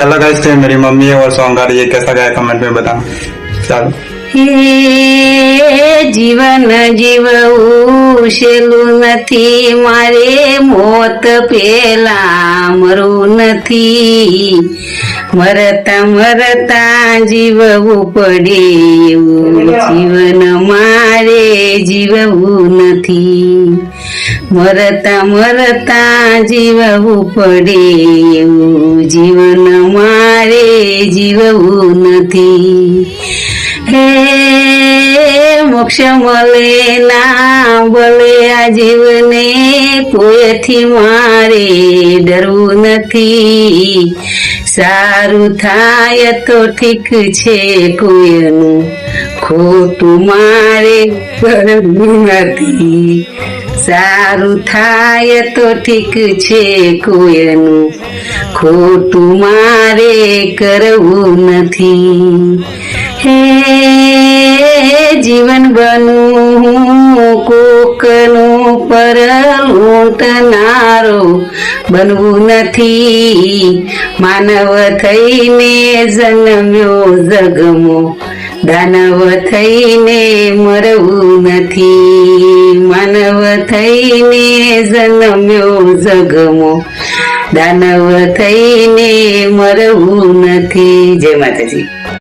Hello guys, तो मेरी mummy है और सॉन्ग गा रही है। कैसा गाया कमेंट में बताना। चलो। हे जीवन जीवવું સહેલું નથી, મારે મોત પેલા મરવું નથી, મરતા મરતા જીવવું પડે એવું જીવન મારે જીવવું નથી, મરતા મરતા જીવવું પડે એવું જીવન મારે જીવવું નથી. હે મોક્ષ મળે ના બોલે આ જીવને કોઈથી મારે ડરવું નથી, સારું થાય તો ઠીક છે કોઈનું ખોટું મારે કરવું નથી, સારું થાય તો ઠીક છે કોઈનું ખોટું મારે કરવું નથી. હે જીવન બનું કોકનું પર લૂંટનારો બનવું નથી, માનવ થઈને જન્મ્યો જગમો દાનવ થઈને મરવું નથી, માનવ થઈને જન્મ્યો જગમો દાનવ થઈને મરવું નથી. જય માતાજી.